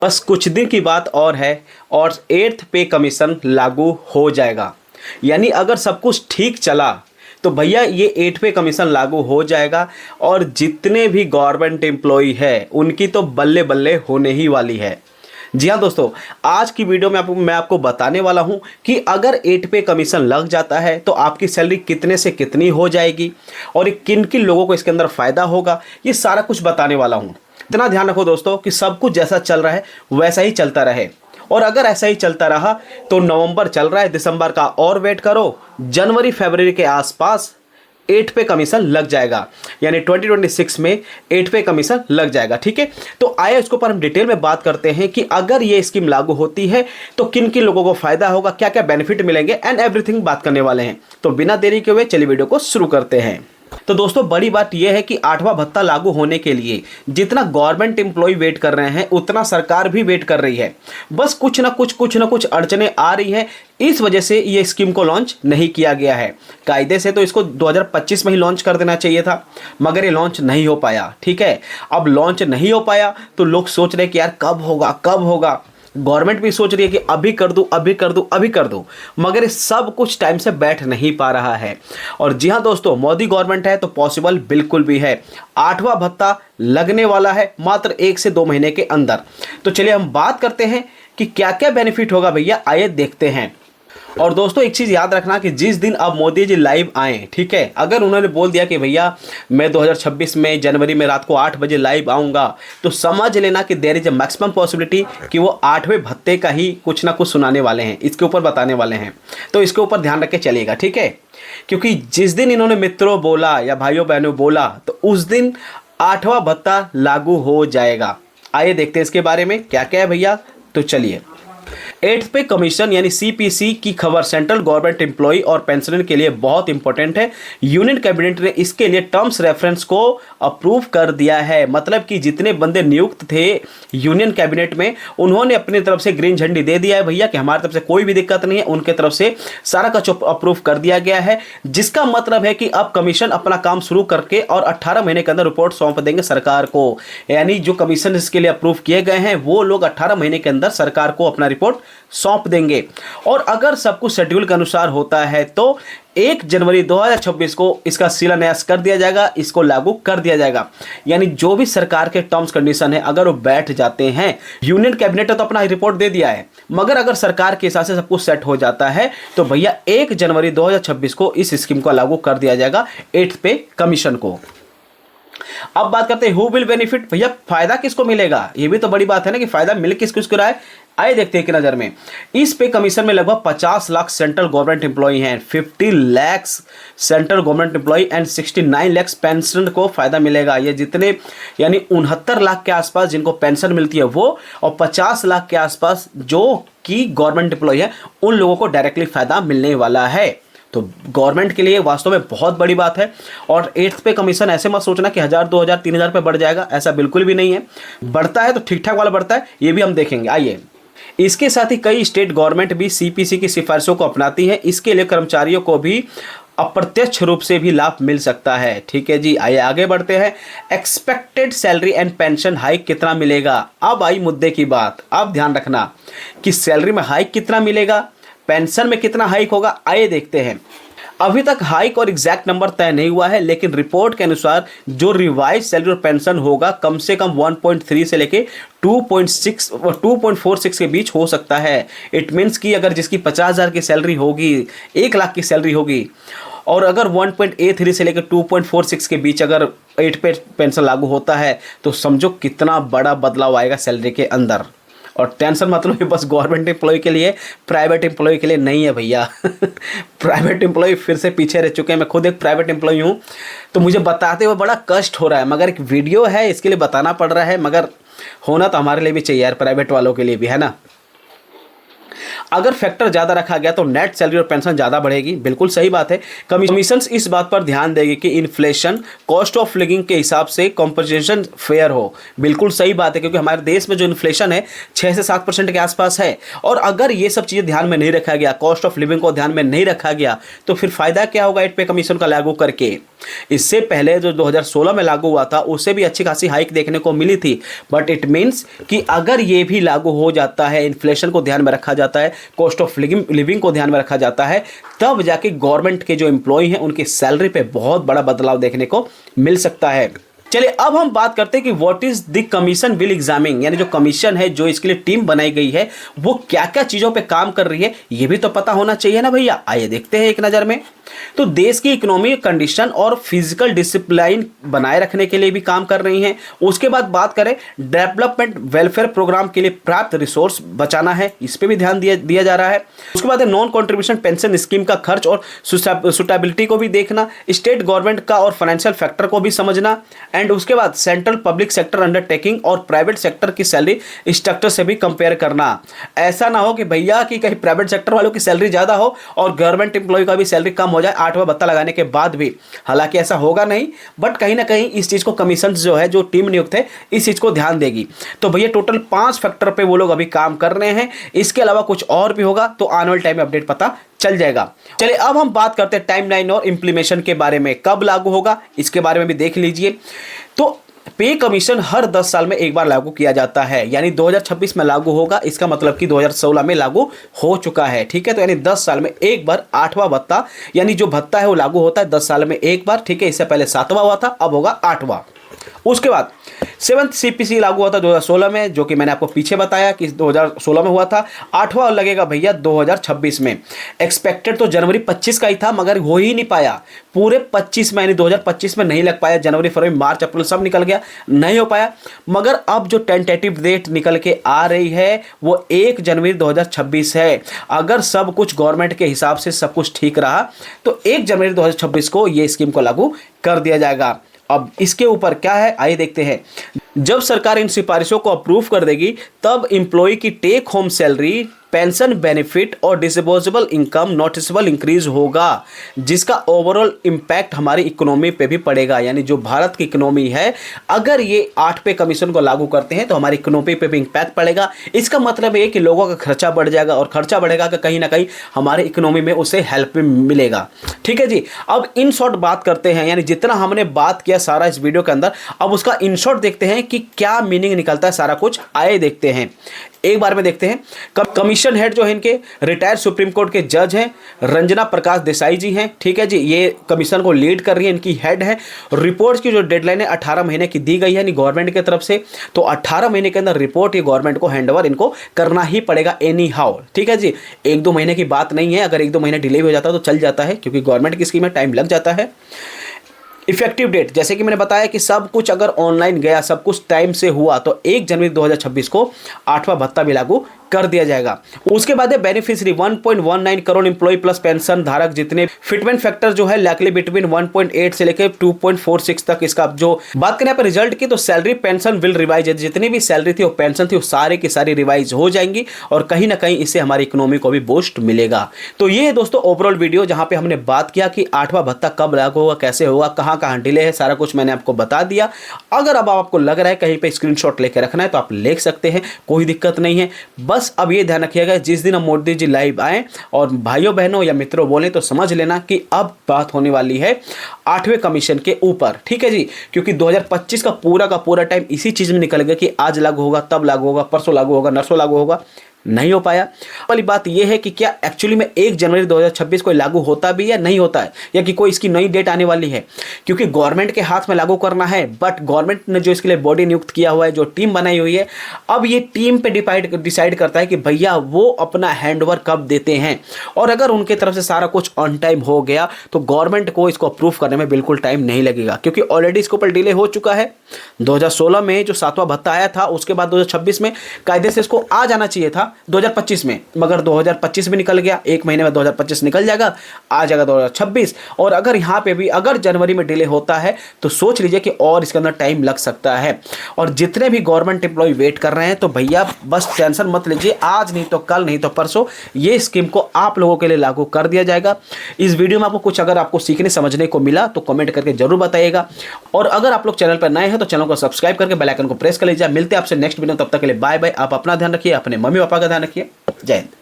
बस कुछ दिन की बात और है और 8th पे कमीशन लागू हो जाएगा। यानी अगर सब कुछ ठीक चला तो भैया ये 8 पे कमीशन लागू हो जाएगा और जितने भी गवर्नमेंट एम्प्लॉय है उनकी तो बल्ले बल्ले होने ही वाली है। जी हाँ दोस्तों, आज की वीडियो में मैं आपको बताने वाला हूँ कि अगर 8 पे कमीशन लग जाता है तो आपकी सैलरी कितने से कितनी हो जाएगी और किन किन लोगों को इसके अंदर फ़ायदा होगा, ये सारा कुछ बताने वाला हूँ। इतना ध्यान रखो दोस्तों कि सब कुछ जैसा चल रहा है वैसा ही चलता रहे, और अगर ऐसा ही चलता रहा तो नवंबर चल रहा है, दिसंबर का और वेट करो, जनवरी फरवरी के आसपास 8 पे कमीशन लग जाएगा। यानी 2026 में 8 पे कमीशन लग जाएगा। ठीक है, तो आइए इसके ऊपर हम डिटेल में बात करते हैं कि अगर ये स्कीम लागू होती है तो किन किन लोगों को फायदा होगा, क्या क्या बेनिफिट मिलेंगे एंड एवरीथिंग बात करने वाले हैं। तो बिना देरी के हुए चलिए वीडियो को शुरू करते हैं। तो दोस्तों बड़ी बात यह है कि 8वां भत्ता लागू होने के लिए जितना गवर्नमेंट एम्प्लॉय वेट कर रहे हैं उतना सरकार भी वेट कर रही है। बस कुछ ना कुछ अड़चने आ रही है, इस वजह से ये स्कीम को लॉन्च नहीं किया गया है। कायदे से तो इसको 2025 में ही लॉन्च कर देना चाहिए था, मगर ये लॉन्च नहीं हो पाया। ठीक है, अब लॉन्च नहीं हो पाया तो लोग सोच रहे कि यार कब होगा कब होगा। गवर्नमेंट भी सोच रही है कि अभी कर दूं अभी कर दूं अभी कर दूं, मगर ये सब कुछ टाइम से बैठ नहीं पा रहा है। और जी हाँ दोस्तों, मोदी गवर्नमेंट है तो पॉसिबल बिल्कुल भी है। 8वां भत्ता लगने वाला है मात्र 1 से 2 महीने के अंदर। तो चलिए हम बात करते हैं कि क्या क्या बेनिफिट होगा भैया, आइए देखते हैं। और दोस्तों एक चीज़ याद रखना कि जिस दिन अब मोदी जी लाइव आए, ठीक है, अगर उन्होंने बोल दिया कि भैया मैं 2026 में जनवरी में रात को 8 बजे लाइव आऊँगा, तो समझ लेना कि there is a maximum possibility कि वो 8वें भत्ते का ही कुछ ना कुछ सुनाने वाले हैं, इसके ऊपर बताने वाले हैं। तो इसके ऊपर ध्यान रख के चलिएगा, ठीक है, क्योंकि जिस दिन इन्होंने मित्रों बोला या भाइयों बहनों बोला तो उस दिन 8वां भत्ता लागू हो जाएगा। आइए देखते हैं इसके बारे में क्या क्या है भैया। तो चलिए, 8th पे कमीशन यानी सीपीसी की खबर सेंट्रल गवर्नमेंट एम्प्लॉय और पेंशनर के लिए बहुत इंपॉर्टेंट है। यूनियन कैबिनेट ने इसके लिए टर्म्स रेफरेंस को अप्रूव कर दिया है। मतलब कि जितने बंदे नियुक्त थे यूनियन कैबिनेट में, उन्होंने अपनी तरफ से ग्रीन झंडी दे दिया है भैया कि हमारी तरफ से कोई भी दिक्कत नहीं है, उनके तरफ से सारा कुछ अप्रूव कर दिया गया है। जिसका मतलब है कि अब कमीशन अपना काम शुरू करके और 18 महीने के अंदर रिपोर्ट सौंप देंगे सरकार को। यानी जो कमीशन इसके लिए अप्रूव किए गए हैं वो लोग 18 महीने के अंदर सरकार को अपना रिपोर्ट सौंप देंगे। और अगर सब कुछ शेड्यूल के अनुसार होता है तो 1 जनवरी 2026 को इसका शिलान्यास कर दिया जाएगा, इसको लागू कर दिया जाएगा। यानी जो भी सरकार के टर्म्स कंडीशन है अगर वो बैठ जाते हैं, यूनियन कैबिनेट ने तो अपना रिपोर्ट दे दिया है, मगर अगर सरकार के हिसाब से सब कुछ सेट हो जाता है तो भैया 1 जनवरी 2026 को इस स्कीम को लागू कर दिया जाएगा 8th पे कमीशन को। अब बात करते हैं हु विल बेनिफिट, भैया फायदा किसको मिलेगा, ये भी तो बड़ी बात है ना कि फायदा मिल किसको रहा है। आइए देखते हैं कि नजर में इस पे कमीशन में लगभग 50 लाख सेंट्रल गवर्नमेंट एम्प्लॉय हैं, 50 lakh central government employee and 69 lakh pension को फायदा मिलेगा। ये जितने यानी 69 लाख के आसपास जिनको पेंशन मिलती है वो, और 50 लाख के आसपास जो कि गवर्नमेंट एम्प्लॉय है उन लोगों को डायरेक्टली फायदा मिलने वाला है। तो गवर्नमेंट के लिए वास्तव में बहुत बड़ी बात है। और 8th पे कमीशन ऐसे मत सोचना कि 1000 2000 3000 पे बढ़ जाएगा, ऐसा बिल्कुल भी नहीं है। बढ़ता है तो ठीक ठाक वाला बढ़ता है, ये भी हम देखेंगे। आइए, इसके साथ ही कई स्टेट गवर्नमेंट भी सीपीसी की सिफारिशों को अपनाती है। इसके लिए कर्मचारियों को भी अप्रत्यक्ष रूप से भी लाभ मिल सकता है। ठीक है जी, आइए आगे बढ़ते हैं। Expected salary and pension hike कितना मिलेगा, अब आई मुद्दे की बात। अब ध्यान रखना कि सैलरी में हाइक कितना मिलेगा, पेंशन में कितना हाइक होगा, आइए देखते हैं। अभी तक हाइक और एग्जैक्ट नंबर तय नहीं हुआ है, लेकिन रिपोर्ट के अनुसार जो रिवाइज सैलरी और पेंशन होगा कम से कम 1.3 से लेके 2.46 के बीच हो सकता है। इट मीन्स कि अगर जिसकी 50,000 की सैलरी होगी, 1 लाख की सैलरी होगी, और अगर 1.83 से लेकर 2.46 के बीच अगर 8 पे पेंशन लागू होता है तो समझो कितना बड़ा बदलाव आएगा सैलरी के अंदर। और टेंशन मतलब ये बस गवर्नमेंट एम्प्लॉय के लिए, प्राइवेट एम्प्लॉय के लिए नहीं है भैया। प्राइवेट एम्प्लॉय फिर से पीछे रह चुके हैं। मैं खुद एक प्राइवेट एम्प्लॉय हूँ, तो मुझे बताते हुए बड़ा कष्ट हो रहा है, मगर एक वीडियो है इसके लिए बताना पड़ रहा है, मगर होना तो हमारे लिए भी चाहिए यार, प्राइवेट वालों के लिए भी, है ना। अगर फैक्टर ज़्यादा रखा गया तो नेट सैलरी और पेंशन ज़्यादा बढ़ेगी, बिल्कुल सही बात है। कमीशंस इस बात पर ध्यान देगी कि इन्फ्लेशन, कॉस्ट ऑफ लिविंग के हिसाब से कॉम्पनसेशन फेयर हो, बिल्कुल सही बात है, क्योंकि हमारे देश में जो इन्फ्लेशन है 6 से 7% के आसपास है, और अगर ये सब चीज़ें ध्यान में नहीं रखा गया, कॉस्ट ऑफ लिविंग को ध्यान में नहीं रखा गया, तो फिर फायदा क्या होगा 8 पे कमीशन का लागू करके। इससे पहले जो 2016 में लागू हुआ था उससे भी अच्छी खासी हाइक देखने को मिली थी, बट इट मीन्स कि अगर ये भी लागू हो जाता है, इन्फ्लेशन को ध्यान में रखा जाता है, कॉस्ट ऑफ लिविंग को ध्यान में रखा जाता है, तब जाके गवर्नमेंट के जो एम्प्लॉय हैं उनकी सैलरी पे बहुत बड़ा बदलाव देखने को मिल सकता है। चलिए अब हम बात करते हैं कि what is the commission will examine, यानी जो कमीशन है, जो इसके लिए टीम बनाई गई है, वो क्या क्या चीज़ों पे काम कर रही है, ये भी तो पता होना चाहिए ना भैया। आइए देखते हैं एक नज़र में। तो देश की इकोनॉमिक कंडीशन और फिजिकल डिसिप्लिन बनाए रखने के लिए भी काम कर रही हैं। उसके बाद बात करें डेवलपमेंट वेलफेयर प्रोग्राम के लिए प्राप्त रिसोर्स बचाना है, इस पर भी ध्यान दिया जा रहा है। उसके बाद नॉन कॉन्ट्रीब्यूशन पेंशन स्कीम का खर्च और सुटेबिलिटी को भी देखना, स्टेट गवर्नमेंट का और फाइनेंशियल फैक्टर को भी समझना, एंड उसके बाद सेंट्रल पब्लिक सेक्टर अंडरटेकिंग और प्राइवेट सेक्टर की सैलरी स्ट्रक्चर से भी कंपेयर करना। ऐसा ना हो कि भैया कि कहीं प्राइवेट सेक्टर वालों की सैलरी ज़्यादा हो और गवर्नमेंट एम्प्लॉय का भी सैलरी कम हो जाए 8वां भत्ता लगाने के बाद भी। हालांकि ऐसा होगा नहीं, बट कहीं ना कहीं इस चीज़ को कमीशन जो है, जो टीम नियुक्त है, इस चीज़ को ध्यान देगी। तो भैया टोटल 5 फैक्टर पे वो लोग अभी काम कर रहे हैं। इसके अलावा कुछ और भी होगा तो आने वाले टाइम में अपडेट पता चल जाएगा। चलिए अब हम बात करते हैं टाइमलाइन और इंप्लीमेशन के बारे में, कब लागू होगा इसके बारे में भी देख लीजिए। तो पे कमीशन हर 10 साल में एक बार लागू किया जाता है, यानी 2026 में लागू होगा, इसका मतलब कि 2016 में लागू हो चुका है। ठीक है, तो यानी 10 साल में एक बार 8वां भत्ता, यानी जो भत्ता है वो लागू होता है 10 साल में एक बार। ठीक है, इससे पहले 7वां हुआ था, अब होगा 8वां। उसके बाद 7th CPC लागू हुआ था 2016 में, जो कि मैंने आपको पीछे बताया कि 2016 में हुआ था। 8वां लगेगा भैया 2026 में। एक्सपेक्टेड तो जनवरी 25 का ही था, मगर हो ही नहीं पाया पूरे 25 में, यानी 2025 में नहीं लग पाया। जनवरी, फरवरी, मार्च, अप्रैल सब निकल गया, नहीं हो पाया। मगर अब जो टेंटेटिव डेट निकल के आ रही है वो 1 जनवरी 2026 है। अगर सब कुछ गवर्नमेंट के हिसाब से सब कुछ ठीक रहा तो 1 जनवरी 2026 को ये स्कीम को लागू कर दिया जाएगा। अब इसके ऊपर क्या है आइए देखते हैं। जब सरकार इन सिफारिशों को अप्रूव कर देगी तब एम्प्लॉय की take home salary, pension benefit और डिस्पोजेबल इनकम नोटिसेबल इंक्रीज होगा, जिसका ओवरऑल इम्पैक्ट हमारी इकोनॉमी पे भी पड़ेगा। यानी जो भारत की इकोनॉमी है, अगर ये 8 पे कमीशन को लागू करते हैं तो हमारी इकोनॉमी पे भी इम्पैक्ट पड़ेगा। इसका मतलब है कि लोगों का खर्चा बढ़ जाएगा, और खर्चा बढ़ेगा कि कहीं ना कहीं हमारे इकोनॉमी में उसे हेल्प मिलेगा। ठीक है जी, अब इन शॉर्ट बात करते हैं, यानी जितना हमने बात किया सारा इस वीडियो के अंदर, अब उसका इन शॉर्ट देखते हैं कि क्या मीनिंग निकलता है सारा कुछ। आए देखते हैं, एक बार में देखते हैं। कमीशन हेड जो है इनके रिटायर्ड सुप्रीम कोर्ट के जज हैं, रंजना प्रकाश देसाई जी हैं। ठीक है जी, ये कमीशन को लीड कर रही है, इनकी हेड है। रिपोर्ट्स की जो डेडलाइन है 18 महीने की दी गई है यानी गवर्नमेंट की तरफ से, तो 18 महीने के अंदर रिपोर्ट ये गवर्नमेंट को हैंडओवर इनको करना ही पड़ेगा एनी हाउ। ठीक है जी, 1-2 महीने की बात नहीं है, अगर 1-2 महीने डिले हो जाता तो चल जाता है, क्योंकि गवर्नमेंट की स्कीम में टाइम लग जाता है। इफेक्टिव डेट, जैसे कि मैंने बताया कि सब कुछ अगर ऑनलाइन गया, सब कुछ टाइम से हुआ, तो 1 जनवरी 2026 को 8वां भत्ता भी लागू कर दिया जाएगा। उसके बाद है beneficiary 1.19 crore employee plus pension धारक जितने, फिटमेंट फैक्टर जो है लाइकली बिटवीन 1.8 से लेकर 2.46 तक। इसका जो बात करें पर रिजल्ट की, तो सैलरी पेंशन विल रिवाइज, जितनी भी सैलरी थी वो पेंशन थी वो सारी की सारी रिवाइज हो जाएंगी, और कहीं ना कहीं इससे हमारी इकोनॉमी को भी बूस्ट मिलेगा। तो ये है दोस्तों ओवरऑल वीडियो, जहां पे हमने बात किया कि 8वां भत्ता कब लागू होगा, कैसे होगा, कहां कहां डिले है, सारा कुछ मैंने आपको बता दिया। अगर अब आपको लग रहा है कहीं पे स्क्रीनशॉट लेकर रखना है तो आप लिख सकते हैं, कोई दिक्कत नहीं है। बस अब ये ध्यान रखिएगा, जिस दिन हम मोदी जी लाइव आए और भाइयों बहनों या मित्रों बोले तो समझ लेना कि अब बात होने वाली है 8वें कमीशन के ऊपर। ठीक है जी, क्योंकि 2025 का पूरा टाइम इसी चीज में निकल गया कि आज लागू होगा, तब लागू होगा, परसों लागू होगा, नरसों लागू होगा, नहीं हो पाया। वाली बात यह है कि क्या एक्चुअली में 1 जनवरी 2026 को लागू होता भी या नहीं होता है, या कि कोई इसकी नई डेट आने वाली है, क्योंकि गवर्नमेंट के हाथ में लागू करना है। बट गवर्नमेंट ने जो इसके लिए बॉडी नियुक्त किया हुआ है, जो टीम बनाई हुई है, अब ये टीम पे डिसाइड करता है कि भैया वो अपना हैंडओवर कब देते हैं। और अगर उनके तरफ से सारा कुछ ऑन टाइम हो गया तो गवर्नमेंट को इसको अप्रूव करने में बिल्कुल टाइम नहीं लगेगा, क्योंकि ऑलरेडी इसके ऊपर डिले हो चुका है। 2016 में जो 7वां भत्ता आया था, उसके बाद 2026 में कायदे से इसको आ जाना चाहिए था, 2025 में, मगर 2025 भी निकल गया, एक महीने में 2025 निकल जाएगा, आ जाएगा 2026। और अगर यहाँ पे भी अगर जनवरी में डिले होता है तो सोच लीजिए कि और इसके अंदर टाइम लग सकता है। और जितने भी गवर्नमेंट एम्प्लॉय वेट कर रहे हैं तो भैया बस टेंशन मत लीजिए, आज नहीं तो कल, नहीं तो परसों ये स्कीम को आप लोगों के लिए लागू कर दिया जाएगा। इस वीडियो में आपको कुछ अगर आपको सीखने समझने को मिला तो कमेंट करके जरूर बताइएगा। और अगर आप लोग चैनल पर नए हैं तो चैनल को सब्सक्राइब करके बेल आइकन को प्रेस कर लीजिए। मिलते हैं आपसे नेक्स्ट वीडियो, तब तक के लिए बाय बाय। आप अपना ध्यान रखिए, अपने मम्मी पापा का ध्यान रखिए। जय हिंद।